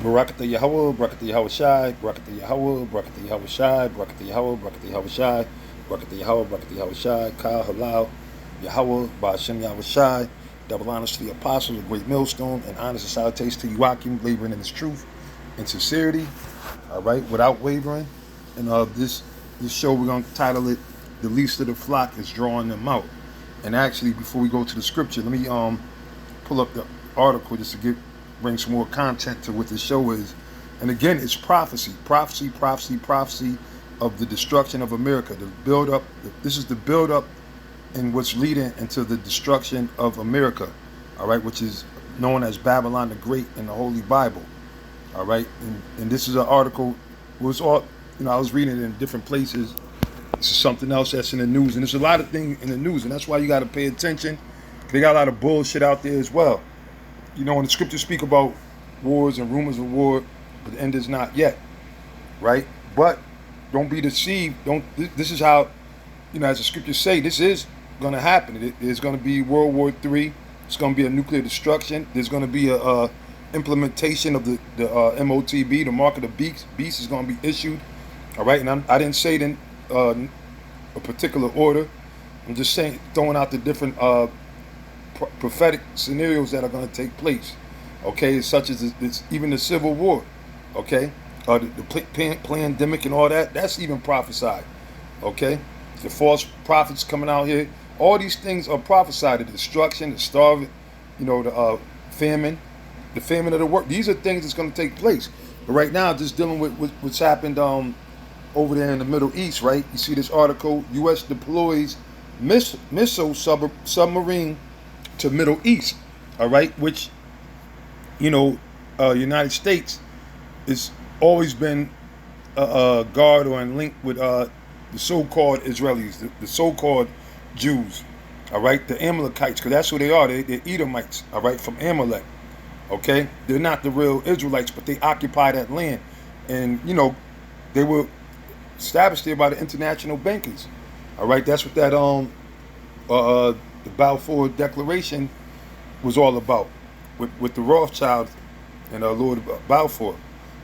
Barakatah Yahweh, Barakatah Yahweh Shai, Barakatah Yahweh, Barakatah Yahweh Shai, Barakatah Yahweh, Barakatah Yahweh Shai, Barakatah Yahweh, Barakatah Yahweh Shai, Ka Halal, Yahweh, Ba'ashem Yahweh Shai, double honors to the apostles, a great millstone, and honors and salutations to Joachim, laboring in his truth and sincerity, all right, without wavering. And this show, we're going to title it, The Least of the Flock is Drawing Them Out. And actually, before we go to the scripture, let me pull up the article just to bring some more content to what the show is. And again, it's prophecy, prophecy, prophecy, prophecy of the destruction of America. The build up. This is the build up and what's leading into the destruction of America. All right, which is known as Babylon the Great in the Holy Bible. All right, and this is an article. It was all, I was reading it in different places. This is something else that's in the news, and there's a lot of things in the news, and that's why you got to pay attention. They got a lot of bullshit out there as well. When the scriptures speak about wars and rumors of war, but the end is not yet, right? But don't be deceived. This is how, as the scriptures say, this is going to happen. There's going to be World War III. It's going to be a nuclear destruction. There's going to be a implementation of the MOTB, the mark of the beast. Beast is going to be issued. All right, and I didn't say it in a particular order. I'm just saying, throwing out the different prophetic scenarios that are going to take place, okay, such as even the Civil War, okay, the pandemic and all that, that's even prophesied, okay, the false prophets coming out here, all these things are prophesied, the destruction, the starving, the famine, the famine of the work, these are things that's going to take place. But right now, just dealing with what's happened over there in the Middle East, right, you see this article, U.S. deploys missile submarine to Middle East, all right, which, United States has always been a guard or in link with the so-called Israelis, the so-called Jews, all right, the Amalekites, because that's who they are. They're Edomites, all right, from Amalek, okay? They're not the real Israelites, but they occupy that land. And, they were established there by the international bankers, all right? That's what that the Balfour Declaration was all about, with the Rothschild and Lord Balfour,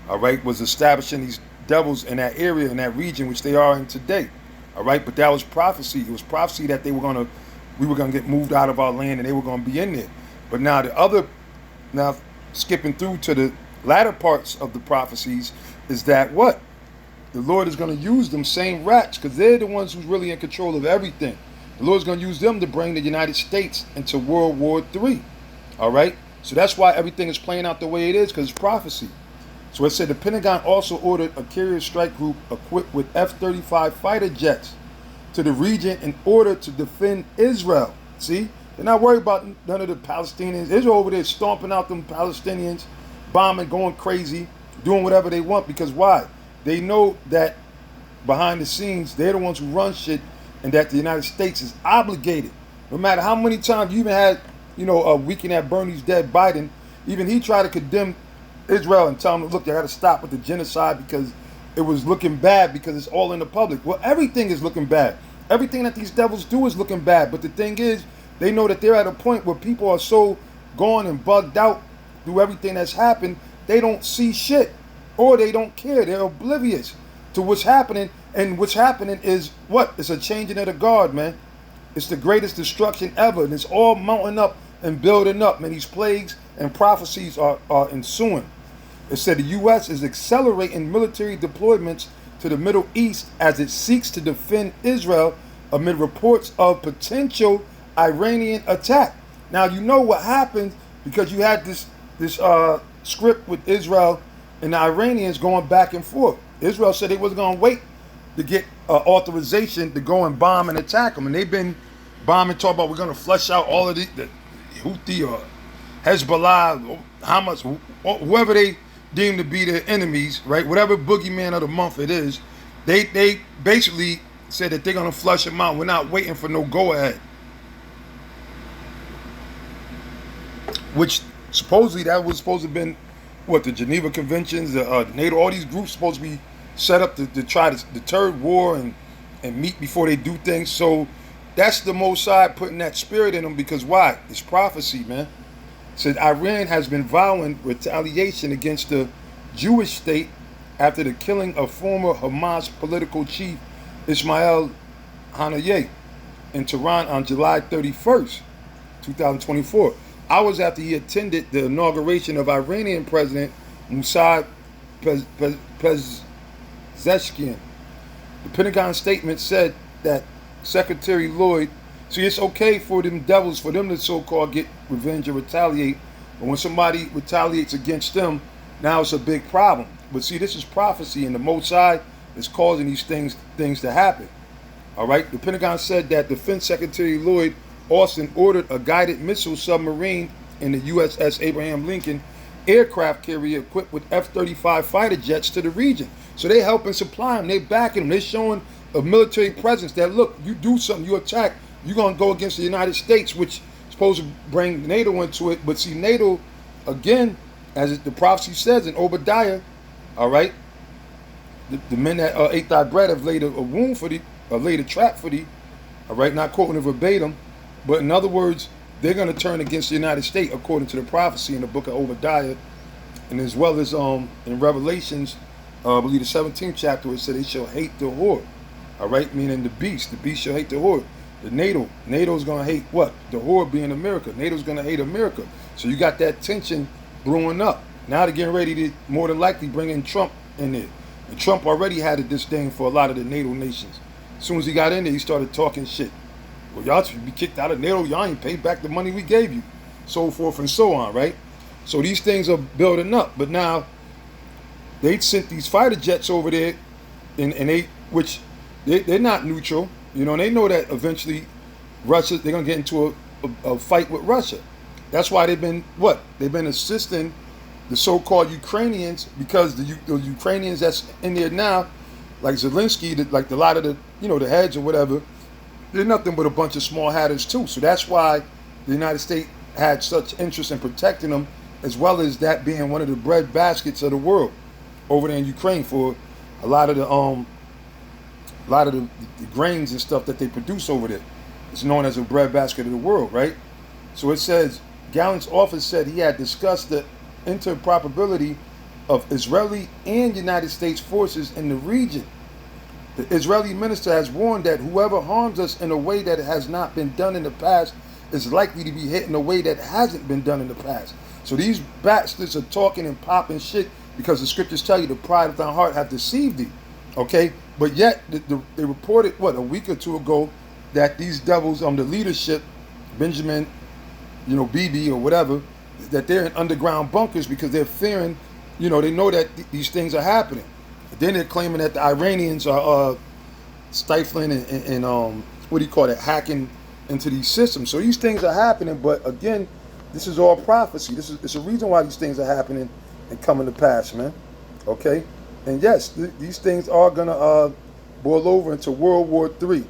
all right, was establishing these devils in that area, in that region, which they are in today, all right. But that was prophecy. It was prophecy that we were gonna get moved out of our land, and they were gonna be in there. But now skipping through to the latter parts of the prophecies, is that what the Lord is going to use them same rats, because they're the ones who's really in control of everything. The Lord's going to use them to bring the United States into World War III. All right? So that's why everything is playing out the way it is, because it's prophecy. So it said the Pentagon also ordered a carrier strike group equipped with F-35 fighter jets to the region in order to defend Israel. See? They're not worried about none of the Palestinians. Israel over there stomping out them Palestinians, bombing, going crazy, doing whatever they want, because why? They know that behind the scenes, they're the ones who run shit, and that the United States is obligated. No matter how many times you even had, a weekend at Bernie's dead Biden, even he tried to condemn Israel and tell them, look, you got to stop with the genocide because it was looking bad because it's all in the public. Well, everything is looking bad. Everything that these devils do is looking bad. But the thing is, they know that they're at a point where people are so gone and bugged out through everything that's happened, they don't see shit. Or they don't care. They're oblivious to what's happening. And what's happening is what? It's a changing of the guard, man. It's the greatest destruction ever. And it's all mounting up and building up. Man, these plagues and prophecies are ensuing. It said the U.S. is accelerating military deployments to the Middle East as it seeks to defend Israel amid reports of potential Iranian attack. Now, you know what happened because you had this script with Israel and the Iranians going back and forth. Israel said they wasn't going to wait to get authorization to go and bomb and attack them. And they've been bombing, talking about we're going to flush out all of the Houthi or Hezbollah, or Hamas, whoever they deem to be their enemies, right? Whatever boogeyman of the month it is, they basically said that they're going to flush them out. We're not waiting for no go-ahead. Which supposedly that was supposed to have been the Geneva Conventions, the NATO, all these groups supposed to be set up to try to deter war and meet before they do things. So that's the Mossad putting that spirit in them, because why? It's prophecy, man. It said Iran has been vowing retaliation against the Jewish state after the killing of former Hamas political chief Ismail Haniyeh in Tehran on July 31st, 2024. Hours after he attended the inauguration of Iranian President Mossad Pezeshkian. The Pentagon statement said that Secretary Lloyd, see, it's okay for them devils, for them to so-called get revenge or retaliate, but when somebody retaliates against them, now it's a big problem. But see, this is prophecy, and the Mossad is causing these things to happen. All right, the Pentagon said that Defense Secretary Lloyd Austin ordered a guided missile submarine in the USS Abraham Lincoln aircraft carrier equipped with F-35 fighter jets to the region. So they helping supply them, they backing them, they're showing a military presence that, look, you do something, you attack, you're going to go against the United States, which is supposed to bring NATO into it. But see, NATO, again, as the prophecy says in Obadiah, all right, the men that ate thy bread have laid a wound for thee, laid a trap for thee, all right, not quoting it verbatim, but in other words, they're going to turn against the United States according to the prophecy in the book of Obadiah, and as well as in Revelations, I believe the 17th chapter, it said they shall hate the whore, all right, meaning the beast shall hate the whore. The NATO's going to hate what? The whore being America. NATO's going to hate America. So you got that tension brewing up. Now they're getting ready to more than likely bring in Trump in there. And Trump already had a disdain for a lot of the NATO nations. As soon as he got in there, he started talking shit. Well, y'all should be kicked out of NATO. Y'all ain't paid back the money we gave you. So forth and so on, right? So these things are building up. But now, they sent these fighter jets over there, and they're not neutral. You know, and they know that eventually they're going to get into a fight with Russia. That's why they've been assisting the so-called Ukrainians, because the Ukrainians that's in there now, like Zelensky, like a lot of the heads or whatever, they're nothing but a bunch of small hatters too. So that's why the United States had such interest in protecting them, as well as that being one of the bread baskets of the world over there in Ukraine for a lot of the grains and stuff that they produce over there. It's known as a bread basket of the world, right? So it says Gallant's office said he had discussed the interoperability of Israeli and United States forces in the region. The Israeli minister has warned that whoever harms us in a way that has not been done in the past is likely to be hit in a way that hasn't been done in the past. So these bastards are talking and popping shit because the scriptures tell you the pride of thy heart hath deceived thee. Okay? But yet, they reported, a week or two ago, that these devils, the leadership, Benjamin, Bibi or whatever, that they're in underground bunkers because they're fearing, they know that these things are happening. Then they're claiming that the Iranians are stifling and hacking into these systems. So these things are happening, but again, this is all prophecy. It's a reason why these things are happening and coming to pass, man. Okay? And yes, these things are going to boil over into World War III.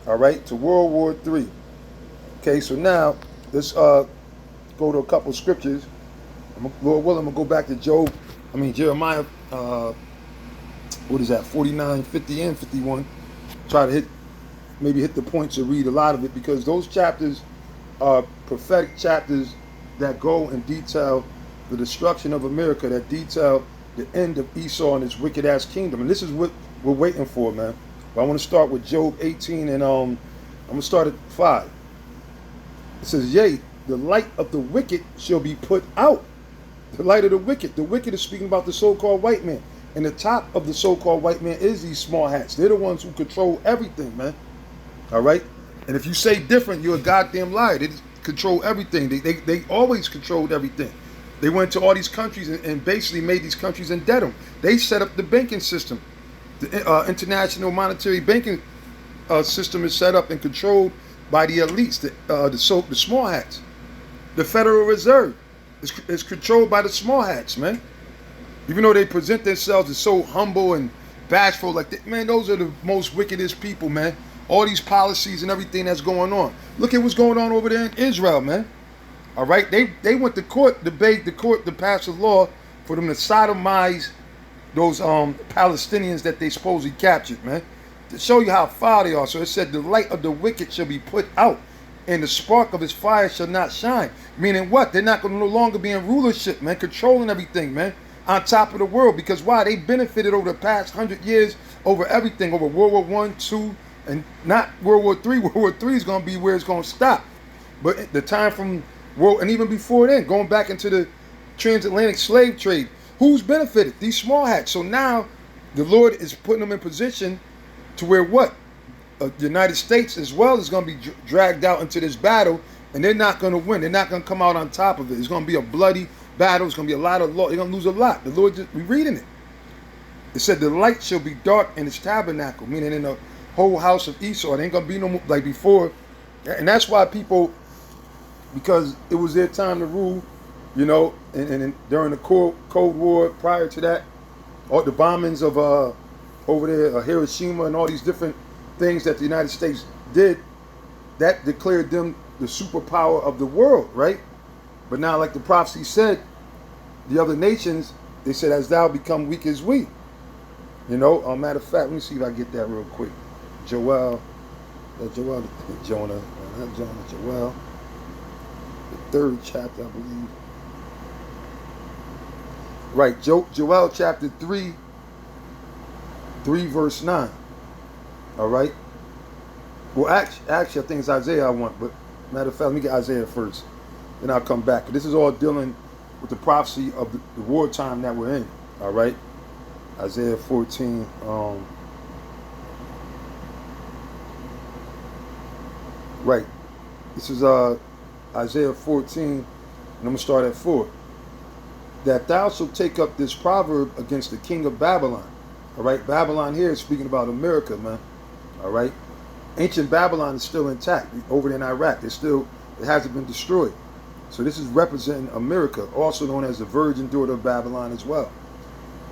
All right? To World War III. Okay, so now let's go to a couple of scriptures. Lord willing, I'm going to go back to Jeremiah, 49, 50, and 51. Try to hit the points or read a lot of it, because those chapters are prophetic chapters that go and detail the destruction of America, that detail the end of Esau and his wicked ass kingdom. And this is what we're waiting for, man. But I want to start with Job 18, and I'm going to start at 5. It says, yea, the light of the wicked shall be put out. The light of the wicked. The wicked is speaking about the so-called white man. And the top of the so-called white man is these small hats. They're the ones who control everything, man. All right? And if you say different, you're a goddamn liar. They control everything. They always controlled everything. They went to all these countries and basically made these countries indebted. They set up the banking system. The international monetary banking system is set up and controlled by the elites, the small hats. The Federal Reserve is controlled by the small hats, man. Even though they present themselves as so humble and bashful, like that, man, those are the most wickedest people, man. All these policies and everything that's going on. Look at what's going on over there in Israel, man. All right, they went to court, debate the court to pass a law for them to sodomize those Palestinians that they supposedly captured, man. To show you how foul they are. So it said the light of the wicked shall be put out, and the spark of his fire shall not shine. Meaning what? They're not going to no longer be in rulership, man, controlling everything, man. on top of the world. Because why? They benefited over the past 100 years over everything, over World War One, II, and not World War Three. World War Three is going to be where it's going to stop. But the time from world, and even before then, going back into the transatlantic slave trade, who's benefited? These small hats. So now the Lord is putting them in position to where what? The United States as well is going to be dragged out into this battle, and they're not going to win. They're not going to come out on top of it. It's going to be a bloody battle. It's going to be a lot of law. They're going to lose a lot. The Lord, we're reading it. It said the light shall be dark in its tabernacle, meaning in the whole house of Esau. It ain't going to be no more like before. And that's why people, because it was their time to rule, you know, and during the Cold War, prior to that, all the bombings of over there, Hiroshima, and all these different things that the United States did, that declared them the superpower of the world, right? But now, like the prophecy said, the other nations, they said, as thou become weak as we. You know, matter of fact, let me see if I get that real quick. Jonah, not Jonah, Joel, the 3rd chapter, I believe. Right, Joel chapter 3 verse 9. All right. Well, actually, I think it's Isaiah I want, but matter of fact, let me get Isaiah first. Then I'll come back. This is all dealing with the prophecy of the wartime that we're in. All right. Isaiah 14. Right. This is Isaiah 14, and I'm going to start at 4. That thou shalt take up this proverb against the king of Babylon. All right. Babylon here is speaking about America, man. All right. Ancient Babylon is still intact over there in Iraq. It hasn't been destroyed. So this is representing America, also known as the virgin daughter of Babylon as well.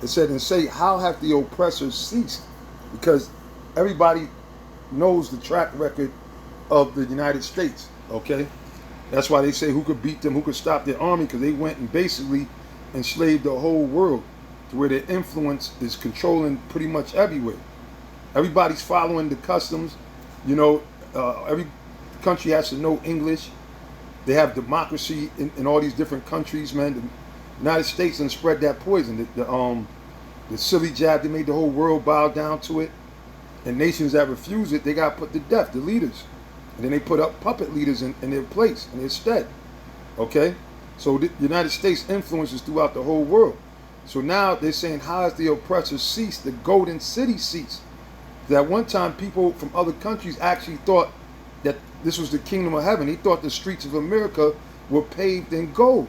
It said, and say, how hath the oppressor ceased? Because everybody knows the track record of the United States, okay? That's why they say who could beat them, who could stop their army, because they went and basically enslaved the whole world to where their influence is controlling pretty much everywhere. Everybody's following the customs. You know, every country has to know English. They have democracy in all these different countries, man. The United States done spread that poison. The silly jab, they made the whole world bow down to it. And nations that refuse it, they got put to death, the leaders. And then they put up puppet leaders in their place, in their stead. Okay? So the United States influences throughout the whole world. So now they're saying, how has the oppressor ceased? The golden city ceased. That one time people from other countries actually thought that this was the kingdom of heaven. They thought the streets of America were paved in gold.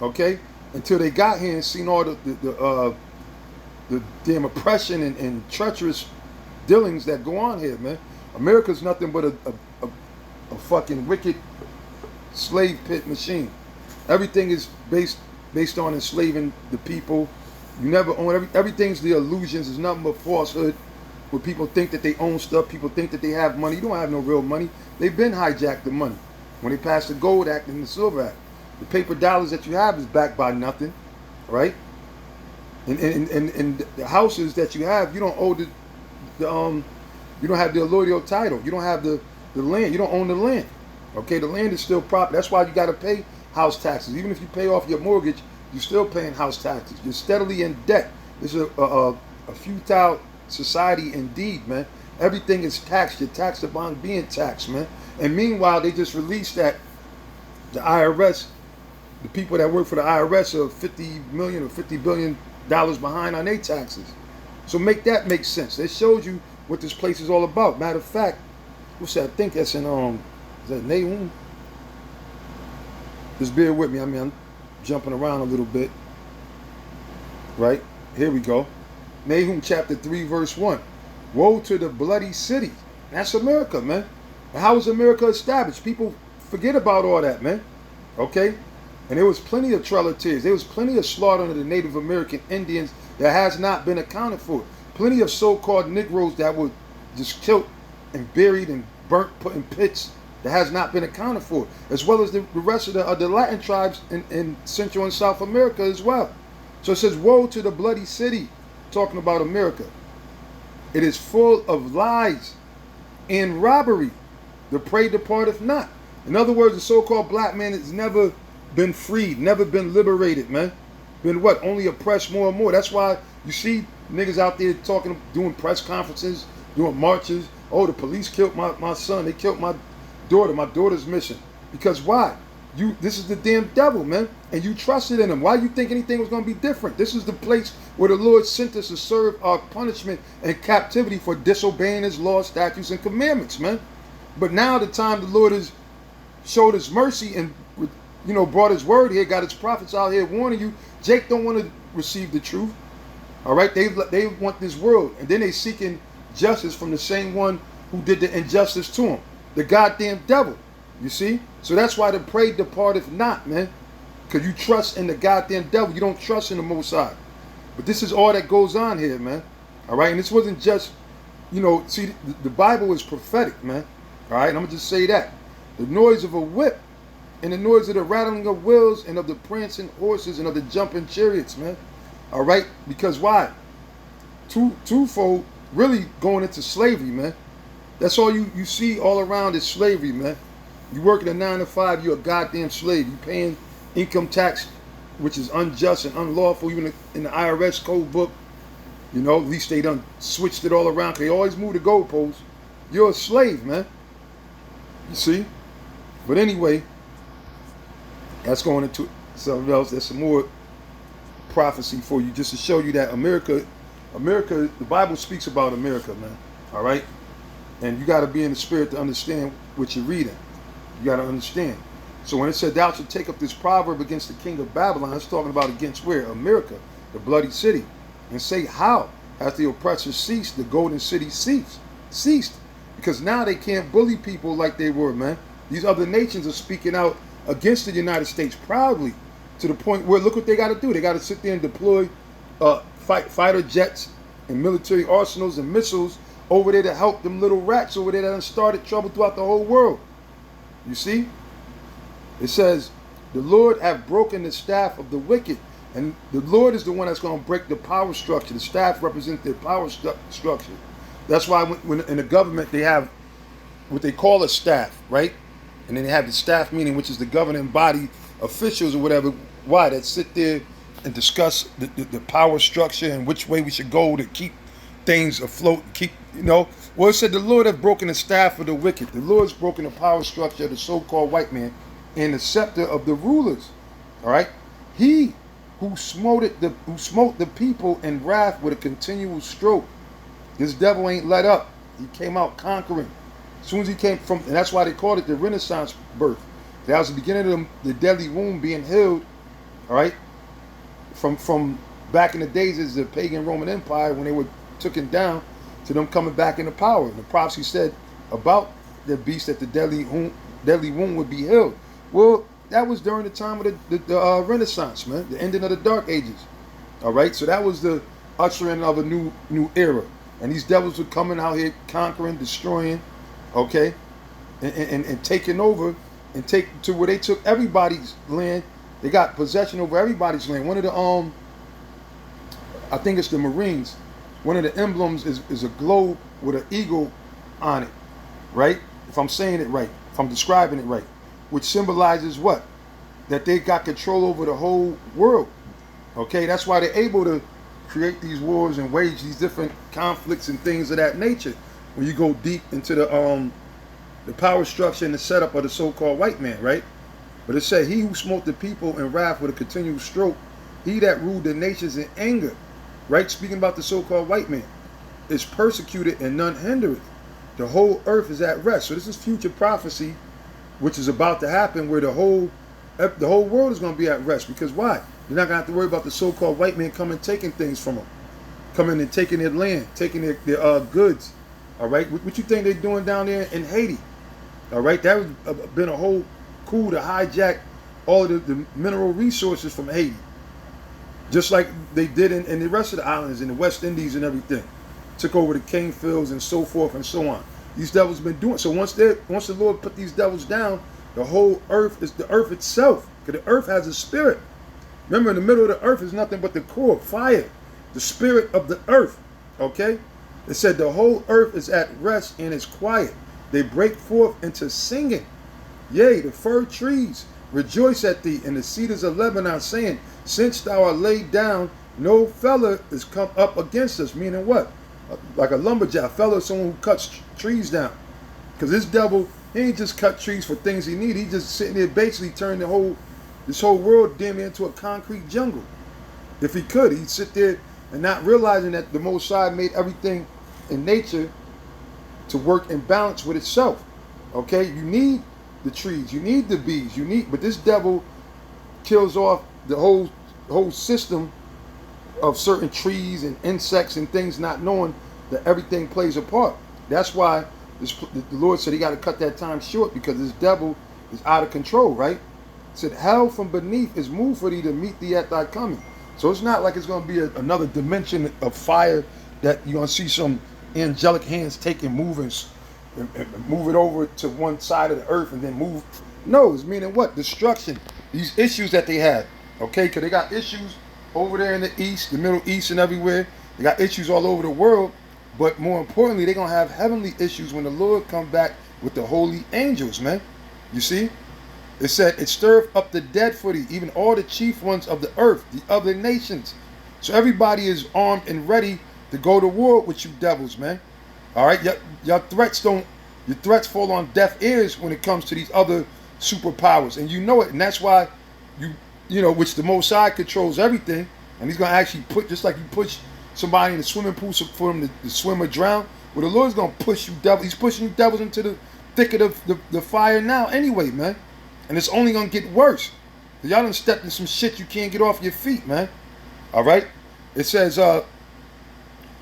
Okay? Until they got here and seen all the damn oppression and treacherous dealings that go on here, man. America's nothing but a fucking wicked slave pit machine. Everything is based on enslaving the people. You never own everything's the illusions. It's nothing but falsehood. Where people think that they own stuff, people think that they have money. You don't have no real money. They've been hijacked the money. When they passed the Gold Act and the Silver Act, the paper dollars that you have is backed by nothing, right? And the houses that you have, you don't owe you don't have the allodial title. You don't have the land. You don't own the land. Okay, the land is still property. That's why you got to pay house taxes. Even if you pay off your mortgage, you're still paying house taxes. You're steadily in debt. This is a futile society indeed, man. Everything is taxed. You're taxed upon being taxed, man. And meanwhile, they just released that the IRS, the people that work for the IRS are $50 million or $50 billion behind on their taxes. So make that make sense. It shows you what this place is all about. Matter of fact, what's that? I think that's in is that Nahum? Just bear with me. I mean, I'm jumping around a little bit. Right? Here we go. Nahum chapter 3 verse 1. Woe to the bloody city. That's America, man. And how was America established? People forget about all that, man. Okay? And there was plenty of trail of tears. There was plenty of slaughter of the Native American Indians that has not been accounted for. Plenty of so-called Negroes that were just killed and buried and burnt, put in pits that has not been accounted for. As well as the rest of the Latin tribes in Central and South America as well. So it says, woe to the bloody city, talking about America. It is full of lies and robbery. The prey departeth not. In other words, the so-called black man has never been freed, never been liberated, man. been what? Only oppressed more and more. That's why you see niggas out there talking, doing press conferences, doing marches. Oh, the police killed my son. They killed my daughter. My daughter's missing. Because why? This is the damn devil, man. And you trusted in him. Why you think anything was going to be different? This is the place where the Lord sent us to serve our punishment and captivity for disobeying his laws, statutes, and commandments, man. But now the time the Lord has showed his mercy and, brought his word here, got his prophets out here warning you. Jake don't want to receive the truth. All right? They want this world. And then they seeking justice from the same one who did the injustice to him. The goddamn devil. You see? So that's why the prey departeth not, man. Because you trust in the goddamn devil. You don't trust in the Most High. But this is all that goes on here, man. All right? And this wasn't just, see, the Bible is prophetic, man. All right? And I'm going to just say that. The noise of a whip and the noise of the rattling of wheels and of the prancing horses and of the jumping chariots, man. All right? Because why? Twofold really going into slavery, man. That's all you see all around is slavery, man. You working a 9 to 5, you're a goddamn slave. You paying income tax, which is unjust and unlawful, even in the IRS code book. At least they done switched it all around. They always move the goalposts. You're a slave, man. You see? But anyway, that's going into something else. There's some more prophecy for you, just to show you that America, the Bible speaks about America, man. All right? And you got to be in the spirit to understand what you're reading. You got to understand. So when it said, thou shalt take up this proverb against the king of Babylon, it's talking about against where? America, the bloody city. And say, how has the oppressor ceased? The golden city ceased. Because now they can't bully people like they were, man. These other nations are speaking out against the United States proudly, to the point where, look what they got to do. They got to sit there and deploy fighter jets and military arsenals and missiles over there to help them little rats over there that have started trouble throughout the whole world. You see? It says, the Lord have broken the staff of the wicked. And the Lord is the one that's going to break the power structure. The staff represents their power structure. That's why when in the government they have what they call a staff, right? And then they have the staff meeting, which is the governing body officials or whatever. Why? That sit there and discuss the power structure and which way we should go to keep things afloat, Well, it said the Lord hath broken the staff of the wicked. The Lord's broken the power structure of the so-called white man and the scepter of the rulers. All right? He who smote the people in wrath with a continual stroke. This devil ain't let up. He came out conquering. As soon as he came from, and that's why they called it the Renaissance birth. That was the beginning of the deadly wound being healed, all right, from back in the days as the pagan Roman Empire when they were taken down to them coming back into power. And the prophecy said about the beast that the deadly wound would be healed. Well, that was during the time of the Renaissance, man, the ending of the Dark Ages. All right, so that was the ushering of a new era. And these devils were coming out here conquering, destroying, okay, and taking over and take to where they took everybody's land. They got possession over everybody's land. One of the I think it's the Marines. One of the emblems is a globe with an eagle on it, right? If I'm saying it right, if I'm describing it right, which symbolizes what? That they got control over the whole world. Okay, that's why they're able to create these wars and wage these different conflicts and things of that nature. When you go deep into the power structure and the setup of the so-called white man, right? But it said, he who smote the people in wrath with a continual stroke, he that ruled the nations in anger, right? Speaking about the so-called white man, is persecuted and none hindereth. The whole earth is at rest. So this is future prophecy, which is about to happen, where the whole world is going to be at rest. Because why? They're not going to have to worry about the so-called white man coming and taking things from them, coming and taking their land, taking their goods. All right, what you think they're doing down there in Haiti? All right, that was been a whole coup to hijack all of the mineral resources from Haiti, just like they did in the rest of the islands, in the West Indies and everything. Took over the cane fields and so forth and so on. These devils been doing so. Once the Lord put these devils down, the whole earth is the earth itself. Because the earth has a spirit. Remember, in the middle of the earth is nothing but the core, fire, the spirit of the earth. Okay? It said the whole earth is at rest and is quiet. They break forth into singing. Yea, the fir trees rejoice at thee in the cedars of Lebanon, saying, since thou art laid down, no fella is come up against us. Meaning what? Like a lumberjack. Fella is someone who cuts trees down. Because this devil, he ain't just cut trees for things he need. He just sitting there basically turning this whole world damn near into a concrete jungle. If he could, he'd sit there and not realizing that the Most High made everything in nature to work in balance with itself. Okay, you need the trees, you need the bees, but this devil kills off the whole system of certain trees and insects and things, not knowing that everything plays a part. That's why the Lord said he got to cut that time short, because this devil is out of control, right? He said, hell from beneath is moved for thee to meet thee at thy coming. So it's not like it's going to be another dimension of fire that you're going to see some angelic hands take and move it over to one side of the earth and then move. No, it's meaning what? Destruction. These issues that they have, okay? Because they got issues over there in the East, the Middle East and everywhere. They got issues all over the world. But more importantly, they're going to have heavenly issues when the Lord come back with the holy angels, man. You see? It said, it stirreth up the dead for thee, even all the chief ones of the earth, the other nations. So everybody is armed and ready to go to war with you devils, man. All right? Your threats fall on deaf ears when it comes to these other superpowers. And you know it. And that's why you know, which the Most High controls everything. And he's going to actually put, just like you push somebody in the swimming pool for them to swim or drown, well, the Lord's going to push you devils. He's pushing you devils into the thicket of the fire now anyway, man. And it's only going to get worse. Y'all done stepped in some shit you can't get off your feet, man. All right? It says,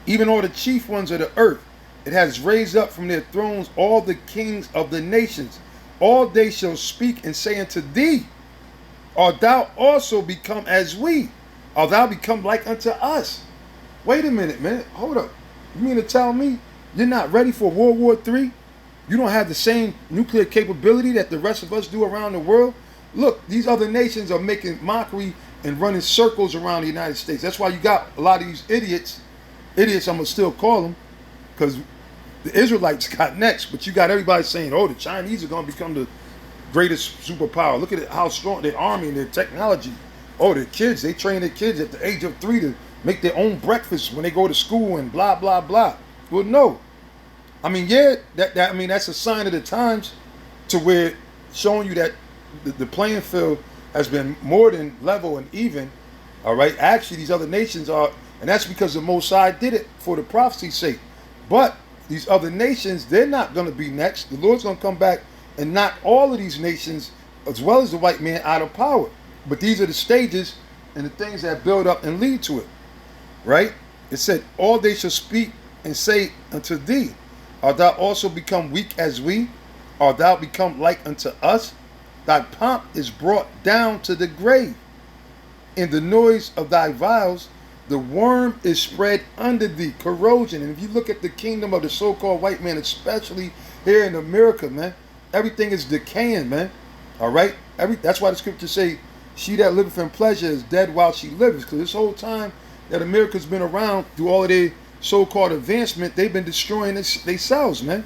even all the chief ones of the earth, it has raised up from their thrones all the kings of the nations. All they shall speak and say unto thee, art thou also become as we? Art thou become like unto us? Wait a minute, man. Hold up. You mean to tell me you're not ready for World War III? You don't have the same nuclear capability that the rest of us do around the world? Look, these other nations are making mockery and running circles around the United States. That's why you got a lot of these idiots I'm going to still call them, because the Israelites got next, but you got everybody saying, oh, the Chinese are going to become the greatest superpower. Look at how strong their army and their technology. Oh, their kids, they train their kids at the age of 3 to make their own breakfast when they go to school and blah, blah, blah. Well, no. I mean, yeah, that's a sign of the times, to where showing you that the playing field has been more than level and even. All right. Actually, these other nations are, and that's because the Most High did it for the prophecy's sake. But these other nations, they're not going to be next. The Lord's going to come back and knock all of these nations, as well as the white man, out of power. But these are the stages and the things that build up and lead to it. Right? It said, all they shall speak and say unto thee, art thou also become weak as we? Art thou become like unto us? Thy pomp is brought down to the grave. In the noise of thy vials, the worm is spread under thee, corrosion. And if you look at the kingdom of the so-called white man, especially here in America, man, everything is decaying, man. All right? That's why the scriptures say, she that liveth in pleasure is dead while she liveth. Because this whole time that America's been around, through all of their so-called advancement, they've been destroying themselves, man.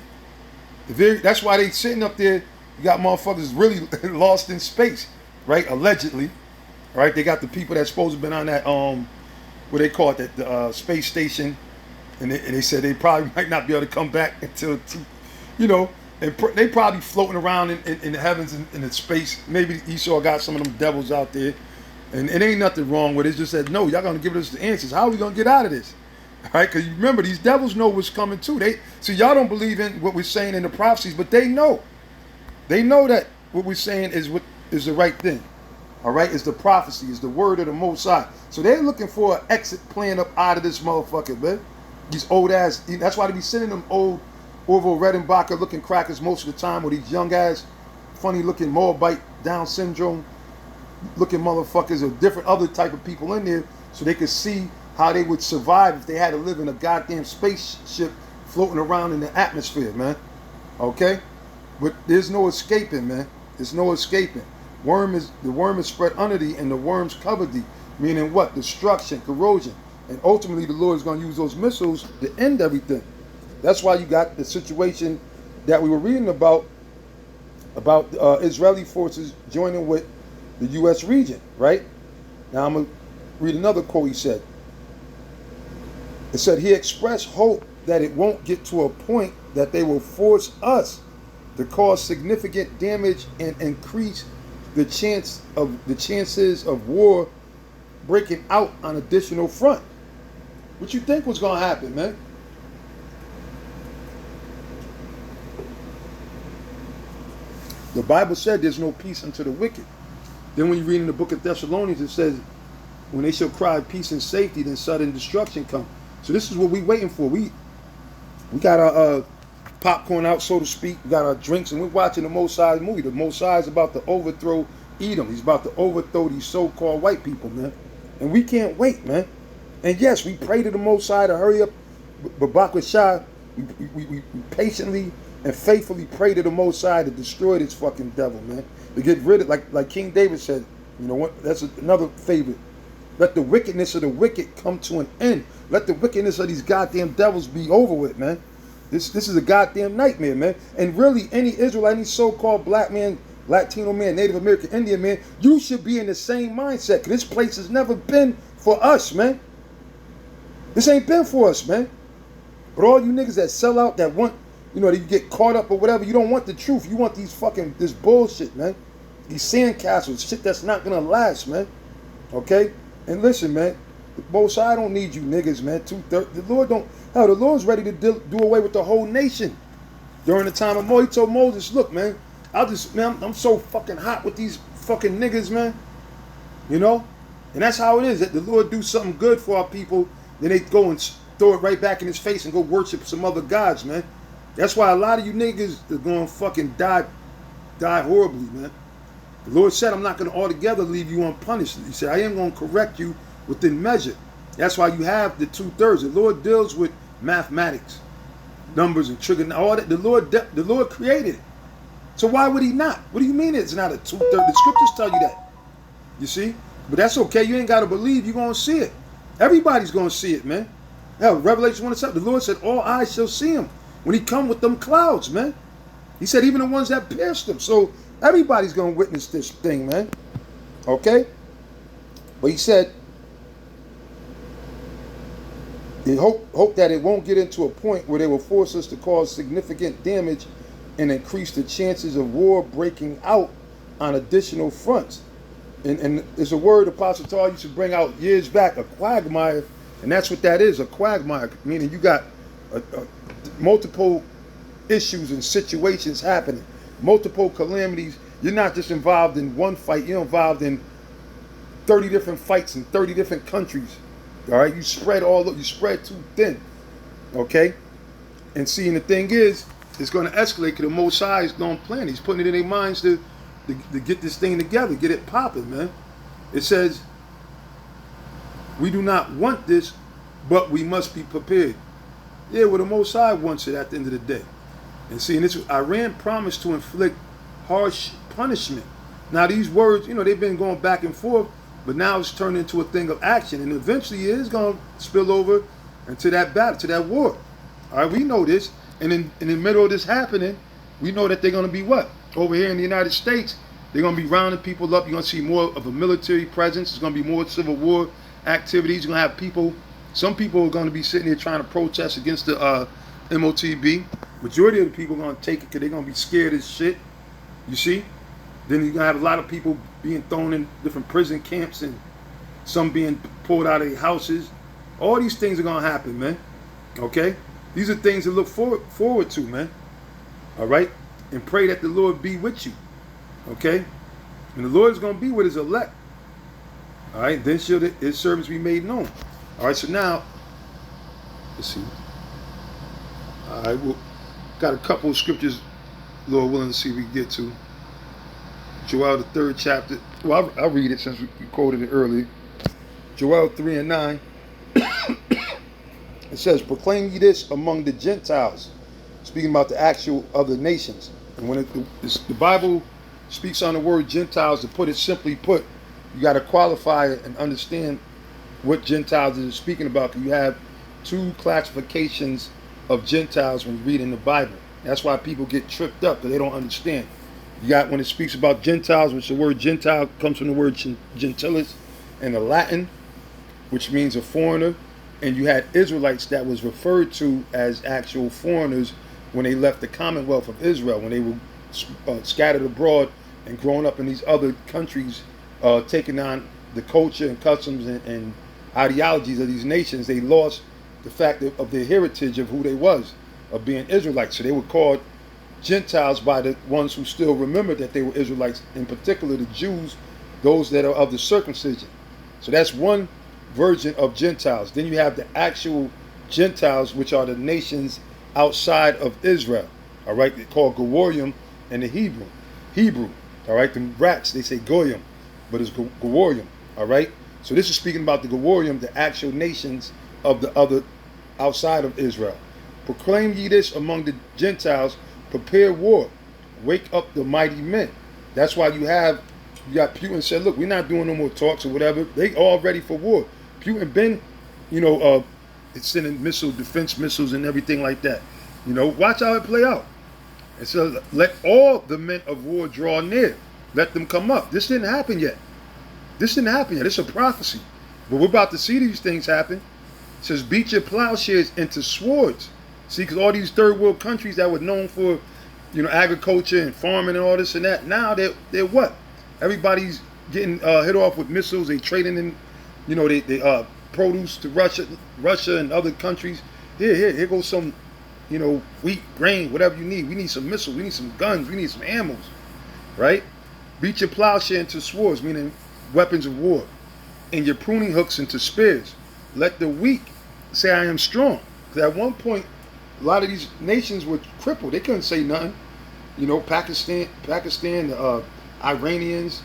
That's why they sitting up there. You got motherfuckers really lost in space, right? Allegedly, right? They got the people that's supposed to have been on that, what they call it, the space station, and they said they probably might not be able to come back until, and they probably floating around in the heavens in the space. Maybe Esau got some of them devils out there, and it ain't nothing wrong with it. It's just that, no, y'all gonna give us the answers. How are we gonna get out of this? All right, because you remember, these devils know what's coming too. Y'all don't believe in what we're saying in the prophecies, but they know. They know that what we're saying is what is the right thing. All right, it's the prophecy, it's the word of the Most High. So they're looking for an exit plan up out of this motherfucker, man. These old ass, that's why they be sending them old Orville Redenbacher looking crackers most of the time, with these young ass, funny looking Moabite, Down syndrome looking motherfuckers, or different other type of people in there, so they could see how they would survive if they had to live in a goddamn spaceship floating around in the atmosphere, man. Okay? But there's no escaping, man. There's no escaping. The worm is spread under thee, and the worms cover thee. Meaning what? Destruction, corrosion. And ultimately the Lord is going to use those missiles to end everything. That's why you got the situation that we were reading about Israeli forces joining with the U.S. region, right? Now I'm going to read another quote he said. It said, he expressed hope that it won't get to a point that they will force us to cause significant damage and increase the chances of war breaking out on additional front. What you think was going to happen, man? The Bible said there's no peace unto the wicked. Then when you read in the book of Thessalonians, it says, when they shall cry peace and safety, then sudden destruction come. So this is what we waiting for. We got our popcorn out, so to speak. We got our drinks, and we're watching the Mosai movie. The Mosai is about to overthrow Edom. He's about to overthrow these so-called white people, man. And we can't wait, man. And yes, we pray to the Mosai to hurry up. Babak Shah, we patiently and faithfully pray to the Mosai to destroy this fucking devil, man. To get rid of, like King David said, you know what? That's another favorite. Let the wickedness of the wicked come to an end. Let the wickedness of these goddamn devils be over with, man. This is a goddamn nightmare, man. And really, any Israelite, any so-called black man, Latino man, Native American, Indian man, you should be in the same mindset. Because this place has never been for us, man. This ain't been for us, man. But all you niggas that sell out, that want, you know, that you get caught up or whatever, you don't want the truth. You want these fucking, this bullshit, man. These sandcastles, shit that's not gonna last, man. Okay? And listen, man, the Most High don't need you niggas, man. The Lord don't, hell, the Lord's ready to do away with the whole nation. During the time of Moses, he told Moses, look, man, I'm so fucking hot with these fucking niggas, man. You know? And that's how it is, that the Lord do something good for our people, then they go and throw it right back in his face and go worship some other gods, man. That's why a lot of you niggas are going to fucking die horribly, man. The Lord said, I'm not going to altogether leave you unpunished. He said, I am going to correct you within measure. That's why you have the 2/3. The Lord deals with mathematics, numbers and trigonometry, all that. The Lord created it. So why would he not? What do you mean it's not a 2/3? The scriptures tell you that. You see? But that's okay. You ain't got to believe. You're going to see it. Everybody's going to see it, man. Hell, Revelation 1:7, the Lord said, all eyes shall see him when he come with them clouds, man. He said, even the ones that pierced him. So everybody's going to witness this thing, man. Okay? But he said, he hope that it won't get into a point where they will force us to cause significant damage and increase the chances of war breaking out on additional fronts. And there's a word Apostle Paul used to bring out years back, a quagmire, and that's what that is, a quagmire, meaning you got multiple issues and situations happening, multiple calamities. You're not just involved in one fight, you're involved in 30 different fights in 30 different countries. All right, you spread too thin. Okay? And see, and the thing is, it's going to escalate because the Most High is going to plan. He's putting it in their minds to get this thing together, get it popping, man. It says, we do not want this, but we must be prepared. Yeah, well, the Most High wants it at the end of the day. And see, and this, Iran promised to inflict harsh punishment. Now, these words, you know, they've been going back and forth, but now it's turned into a thing of action. And eventually it is going to spill over into that battle, to that war. All right, we know this. And in the middle of this happening, we know that they're going to be what? Over here in the United States, they're going to be rounding people up. You're going to see more of a military presence. There's going to be more Civil War activities. You're going to have people, some people are going to be sitting here trying to protest against the MOTB. Majority of the people are going to take it because they're going to be scared as shit. You see? Then you're going to have a lot of people being thrown in different prison camps and some being pulled out of their houses. All these things are going to happen, man. Okay? These are things to look forward to, man. All right? And pray that the Lord be with you. Okay? And the Lord is going to be with his elect. All right? Then shall his servants be made known. All right? So now, let's see. All right. Well, got a couple of scriptures, Lord willing, to see if we get to. Joel, the 3rd chapter. Well, I'll read it since we quoted it earlier. Joel 3:9. It says, proclaim ye this among the Gentiles. Speaking about the actual other nations. And when the Bible speaks on the word Gentiles, to put it simply put, you got to qualify it and understand what Gentiles is speaking about. Because you have 2 classifications of Gentiles when you read in the Bible. That's why people get tripped up, because they don't understand. You got when it speaks about Gentiles, which the word Gentile comes from the word gentilis in the Latin, which means a foreigner. And you had Israelites that was referred to as actual foreigners when they left the Commonwealth of Israel, when they were scattered abroad and growing up in these other countries, taking on the culture and customs and ideologies of these nations. They lost the fact of their heritage of who they was, of being Israelites. So they were called Gentiles by the ones who still remembered that they were Israelites, in particular the Jews, those that are of the circumcision. So that's one version of Gentiles. Then you have the actual Gentiles, which are the nations outside of Israel. All right, they're called Goyim in the Hebrew. All right, the rats, they say Goyim, but it's Goyim. All right, so this is speaking about the Goyim, the actual nations of the other outside of Israel. Proclaim ye this among the Gentiles, prepare war, wake up the mighty men. That's why you got Putin said, look, we're not doing no more talks or whatever. They all ready for war. Putin been, it's sending defense missiles and everything like that. Watch how it play out. And so let all the men of war draw near. Let them come up. This didn't happen yet. This is a prophecy. But we're about to see these things happen. It says, beat your plowshares into swords. See, because all these third world countries that were known for, agriculture and farming and all this and that, now they're what? Everybody's getting hit off with missiles. They trading in, they produce to Russia and other countries. Here goes some, wheat, grain, whatever you need. We need some missiles. We need some guns. We need some ammo, right? Beat your plowshare into swords, meaning weapons of war, and your pruning hooks into spears. Let the weak say, I am strong. Because at one point, a lot of these nations were crippled. They couldn't say nothing. Pakistan, Iranians,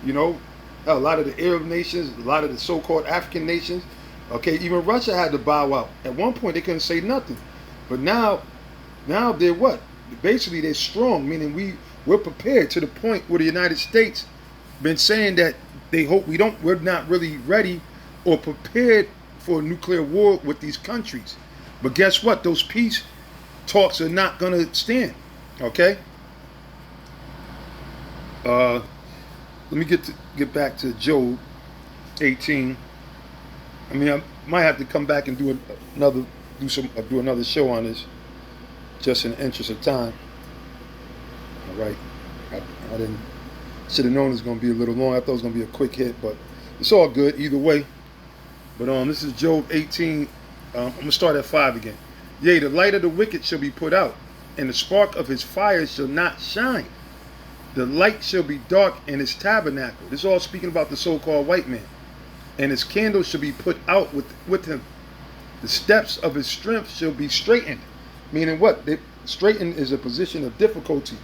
a lot of the Arab nations, a lot of the so-called African nations. Okay, even Russia had to bow out. At one point, they couldn't say nothing. But now they're what? Basically, they're strong, meaning we're prepared to the point where the United States been saying that they hope we're not really ready or prepared for a nuclear war with these countries. But guess what? Those peace talks are not going to stand. Okay? Let me get back to Job 18. I mean, I might have to come back and do another show on this, just in the interest of time. All right, I should have known it was going to be a little long. I thought it was going to be a quick hit, but it's all good either way. But this is Job 18. I'm going to start at 5 again. Yea, the light of the wicked shall be put out, and the spark of his fire shall not shine. The light shall be dark in his tabernacle. This is all speaking about the so-called white man. And his candle shall be put out with him. The steps of his strength shall be straightened. Meaning what? Straightened is a position of difficulty.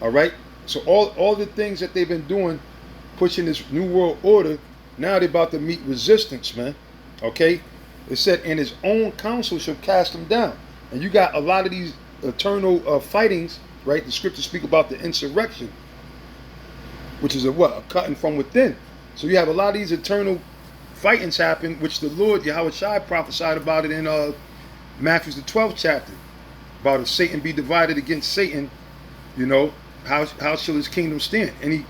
All right? So all the things that they've been doing, pushing this new world order, now they're about to meet resistance, man. Okay? It said, and his own counsel shall cast him down. And you got a lot of these eternal fightings, right? The scriptures speak about the insurrection, which is a cutting from within. So you have a lot of these eternal fightings happen, which the Lord, Yahweh Shai, prophesied about it in Matthew the 12th chapter. About if Satan be divided against Satan, how shall his kingdom stand? Any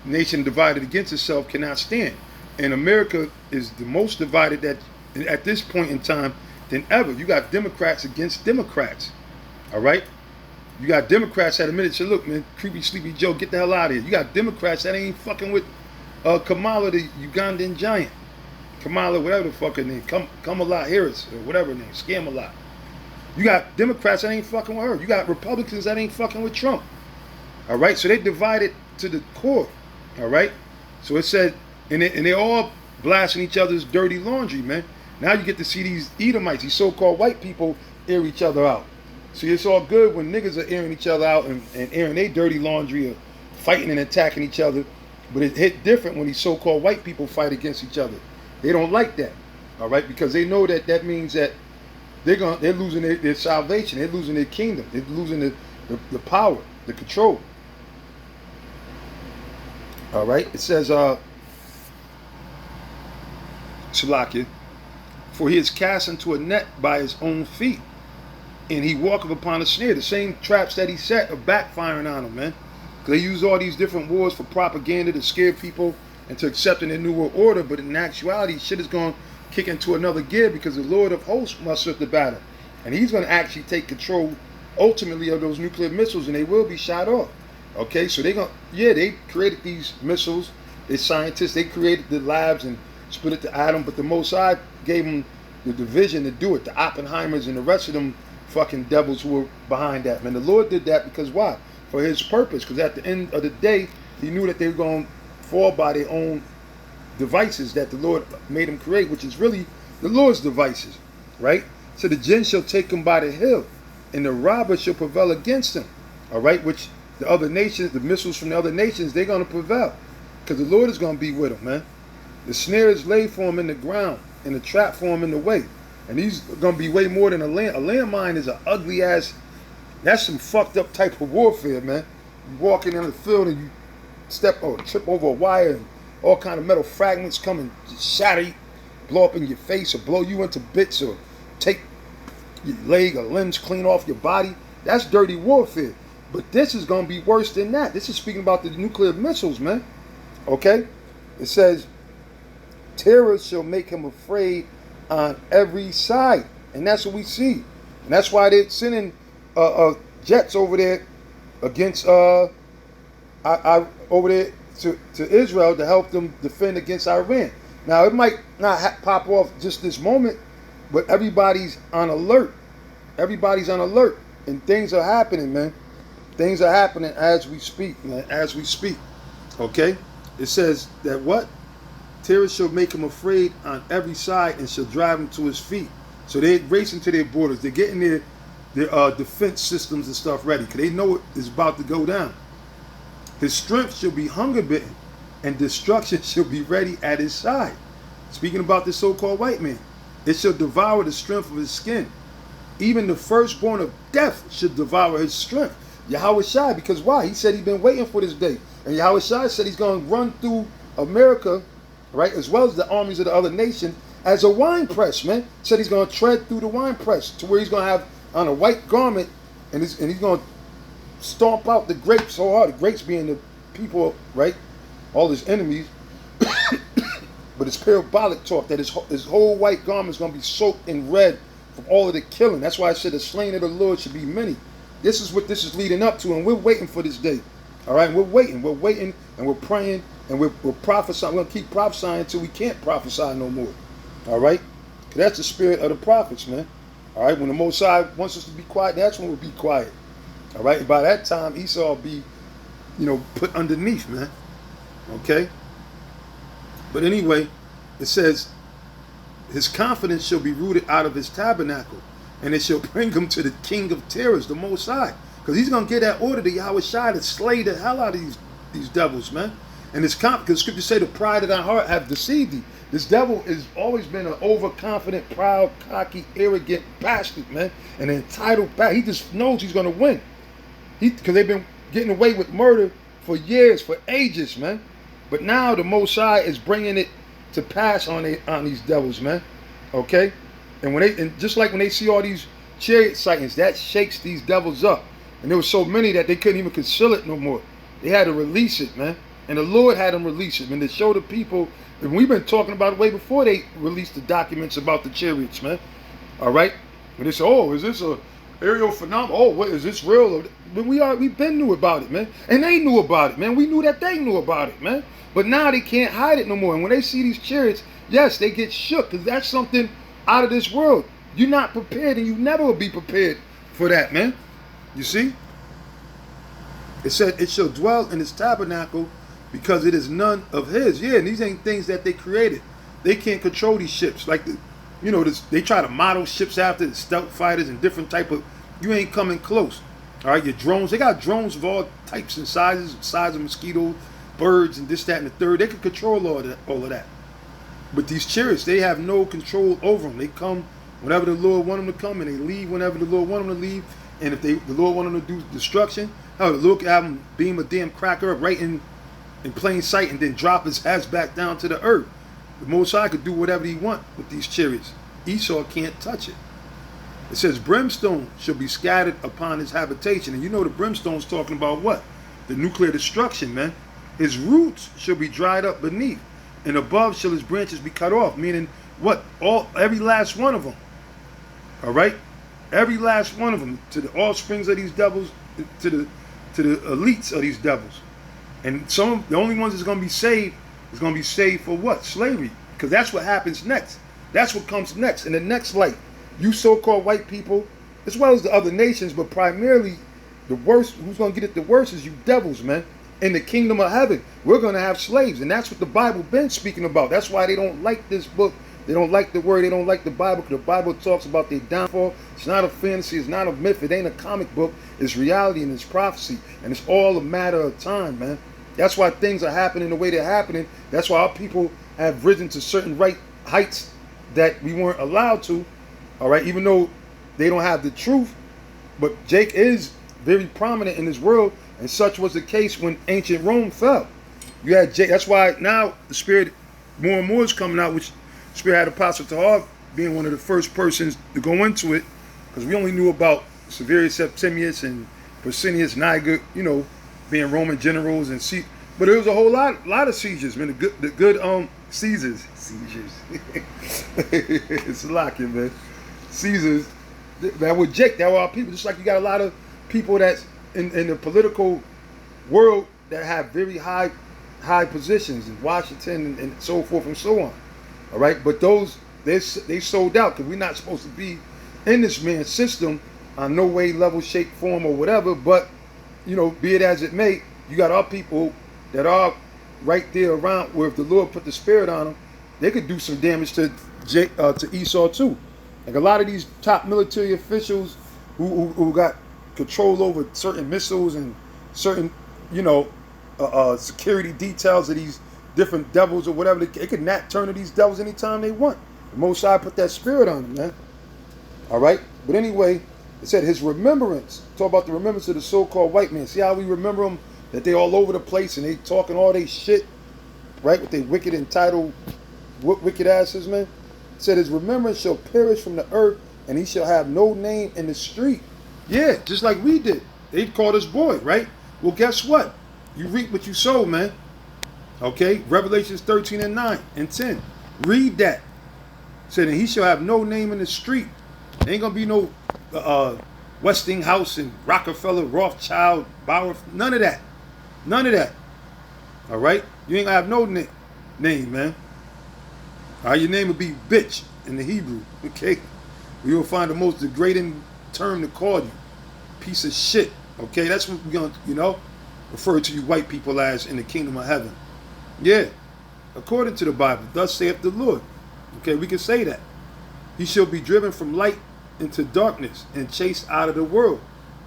nation divided against itself cannot stand. And America is the most divided at this point in time than ever. You got Democrats against Democrats. All right? You got Democrats that admitted, say, look, man, creepy, sleepy Joe, get the hell out of here. You got Democrats that ain't fucking with Kamala, the Ugandan giant. Kamala, whatever the fuck her name. Kamala Harris, or whatever her name. Scam-a-lot. You got Democrats that ain't fucking with her. You got Republicans that ain't fucking with Trump. All right? So they divided to the core. All right? So it said, and they're all blasting each other's dirty laundry, man. Now you get to see these Edomites, these so-called white people, air each other out. See, it's all good when niggas are airing each other out and airing their dirty laundry or fighting and attacking each other. But it hit different when these so-called white people fight against each other. They don't like that, all right? Because they know that means that they're losing their salvation. They're losing their kingdom. They're losing the power, the control. All right? It says, Shalakia, for he is cast into a net by his own feet. and he walketh upon a snare. The same traps that he set are backfiring on him, man. Because they use all these different wars for propaganda to scare people into accepting a new world order, but in actuality, shit is going to kick into another gear because the Lord of hosts must serve the battle. And he's going to actually take control, ultimately, of those nuclear missiles, and they will be shot off. Okay, so they created these missiles. They're scientists. They created the labs and split it to atom, but the Mossad gave them the division to do it, the Oppenheimers and the rest of them fucking devils who were behind that, man. The Lord did that because why? For his purpose, because at the end of the day, he knew that they were going to fall by their own devices that the Lord made them create, which is really the Lord's devices, right? So the jinn shall take him by the hill, and the robber shall prevail against him, all right? Which the other nations, the missiles from the other nations, they're going to prevail, because the Lord is going to be with him, man. The snare is laid for him in the ground, and the trap for him in the way. And he's going to be way more than a land. A landmine is an ugly ass, that's some fucked up type of warfare, man. You walking in the field and you step or trip over a wire and all kind of metal fragments come and shatter you, blow up in your face or blow you into bits or take your leg or limbs clean off your body. That's dirty warfare. But this is going to be worse than that. This is speaking about the nuclear missiles, man. Okay? It says, terror shall make him afraid on every side. And that's what we see. And that's why they're sending jets over there against over there to Israel to help them defend against Iran. Now, it might not pop off just this moment, but everybody's on alert. Everybody's on alert. And things are happening, man. Things are happening as we speak, man. As we speak. Okay? It says that what? Terror shall make him afraid on every side and shall drive him to his feet. So they're racing to their borders. They're getting their defense systems and stuff ready because they know it is about to go down. His strength shall be hunger bitten, and destruction shall be ready at his side. Speaking about the so-called white man, it shall devour the strength of his skin. Even the firstborn of death should devour his strength. Yahweh Shai, because why? He said he's been waiting for this day. And Yahweh Shai said he's going to run through America, right, as well as the armies of the other nation, as a wine press, man. Said he's going to tread through the wine press to where he's going to have on a white garment, and he's going to stomp out the grapes so hard. The grapes being the people, right, all his enemies. But it's parabolic talk that his whole white garment is going to be soaked in red from all of the killing. That's why I said the slain of the Lord should be many. This is what this is leading up to, and we're waiting for this day. All right, we're waiting, and we're praying, and we're prophesying. We're going to keep prophesying until we can't prophesy no more. All right? Because that's the spirit of the prophets, man. All right? When the Most High wants us to be quiet, that's when we'll be quiet. All right? And by that time, Esau will be, put underneath, man. Okay? But anyway, it says, his confidence shall be rooted out of his tabernacle, and it shall bring him to the king of terrors, the Most High. Because he's going to get that order to Yahweh Shai to slay the hell out of these devils, man. And it's because scripture say the pride of thy heart have deceived thee. This devil has always been an overconfident, proud, cocky, arrogant bastard, man. An entitled bastard. He just knows he's going to win. Because they've been getting away with murder for years, for ages, man. But now the Most High is bringing it to pass on these devils, man. Okay? And just like when they see all these chariot sightings, that shakes these devils up. And there were so many that they couldn't even conceal it no more. They had to release it, man. And the Lord had them release it, man, to show the people. And we've been talking about it way before they released the documents about the chariots, man. All right? And they say, oh, is this a aerial phenomenon? Oh, what, is this real? But we been knew about it, man. And they knew about it, man. We knew that they knew about it, man. But now they can't hide it no more. And when they see these chariots, yes, they get shook because that's something out of this world. You're not prepared, and you never will be prepared for that, man. You see? It said, it shall dwell in his tabernacle because it is none of his. Yeah, and these ain't things that they created. They can't control these ships. Like, they try to model ships after the stealth fighters and different type of, you ain't coming close. All right, your drones, they got drones of all types and sizes, size of mosquitoes, birds, and this, that, and the third. They can control all of that. But these chariots, they have no control over them. They come whenever the Lord want them to come, and they leave whenever the Lord want them to leave. And if the Lord want them to do destruction, the Lord can have them beam a damn cracker up right in plain sight and then drop his ass back down to the earth. The Most High could do whatever he want with these chariots. Esau can't touch it. It says brimstone shall be scattered upon his habitation. And you know the brimstone's talking about what? The nuclear destruction, man. His roots shall be dried up beneath, and above shall his branches be cut off. Meaning what? Every last one of them. All right? Every last one of them, to the offsprings of these devils, to the elites of these devils. And the only ones that's going to be saved is going to be saved for what? Slavery. Because that's what happens next. That's what comes next. In the next light, you so-called white people, as well as the other nations, but primarily the worst, who's going to get it the worst is you devils, man. In the kingdom of heaven, we're going to have slaves. And that's what the Bible been speaking about. That's why they don't like this book. They don't like the word. They don't like the Bible, because the Bible talks about their downfall. It's not a fantasy. It's not a myth. It ain't a comic book. It's reality and it's prophecy. And it's all a matter of time, man. That's why things are happening the way they're happening. That's why our people have risen to certain heights that we weren't allowed to. All right, even though they don't have the truth. But Jake is very prominent in this world. And such was the case when ancient Rome fell. You had Jake. That's why now the Spirit more and more is coming out, which Spirit had Apostle Tahar being one of the first persons to go into it, because we only knew about Severius Septimius and Persinius Niger, being Roman generals and but there was a whole lot of seizures, man. The good Caesars. It's locking, man. Caesars. That were Jake. That were our people. Just like you got a lot of people that's in the political world that have very high positions in Washington and so forth and so on. All right, but those they sold out, because we're not supposed to be in this man's system on no way, level, shape, form, or whatever. But be it as it may, you got our people that are right there around where if the Lord put the Spirit on them, they could do some damage to Esau too. Like a lot of these top military officials who got control over certain missiles and certain security details of these different devils or whatever, they could not turn to these devils anytime they want. The Most High put that Spirit on them, man. All right, but anyway, it said his remembrance. Talk about the remembrance of the so-called white man. See how we remember them? That they all over the place and they talking all they shit, right? With their wicked entitled wicked asses, man. It said his remembrance shall perish from the earth, and he shall have no name in the street. Yeah, just like we did. They called us boy, right? Well, guess what? You reap what you sow, man. Okay, Revelations 13 and 9 and 10. Read that. Said, and he shall have no name in the street. There ain't gonna be no Westinghouse and Rockefeller, Rothschild, Bauer, none of that. None of that. All right? You ain't gonna have no name, man. All right, your name will be bitch in the Hebrew. Okay? You'll find the most degrading term to call you. Piece of shit. Okay? That's what we're gonna, refer to you white people as in the kingdom of heaven. Yeah. According to the Bible, thus saith the Lord. Okay, we can say that. He shall be driven from light into darkness and chased out of the world.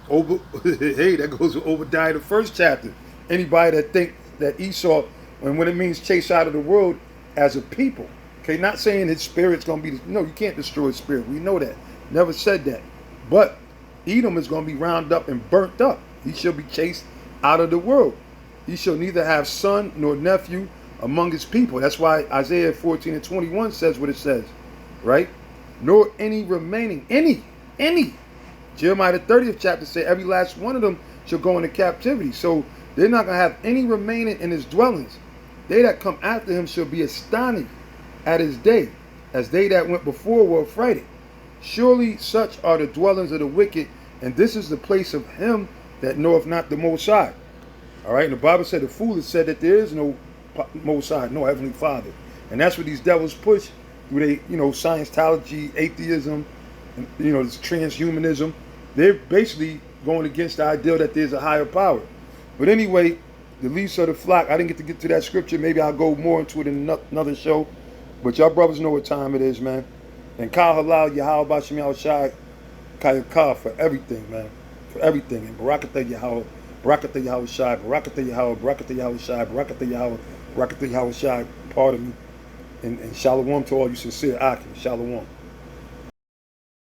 Hey, that goes to Obadiah, the first chapter. Anybody that think that Esau, when it means chase out of the world as a people, okay, not saying his spirit's going to be, no, you can't destroy his spirit. We know that. Never said that. But Edom is going to be rounded up and burnt up. He shall be chased out of the world. He shall neither have son nor nephew among his people. That's why Isaiah 14 and 21 says what it says, right? Nor any remaining, any. Jeremiah the 30th chapter say every last one of them shall go into captivity. So they're not going to have any remaining in his dwellings. They that come after him shall be astonished at his day, as they that went before were affrighted. Surely such are the dwellings of the wicked, and this is the place of him that knoweth not the Most High. All right, and the Bible said the fool has said that there is no Most High, no Heavenly Father. And that's what these devils push through they, Scientology, atheism, and, this transhumanism. They're basically going against the ideal that there's a higher power. But anyway, the least of the flock, I didn't get to that scripture. Maybe I'll go more into it in another show. But y'all brothers know what time it is, man. And Kal Halal, Yahweh Bashim Yahushai, Kayakah for everything, man. For everything. And Barakatah Yahweh, Barakatah Yahushai, Barakatah Yahweh, Barakatah Yahushai, Barakatah Yahweh, Barakatah Yahushai, pardon me. And shalom to all you sincere Akim. Shalom.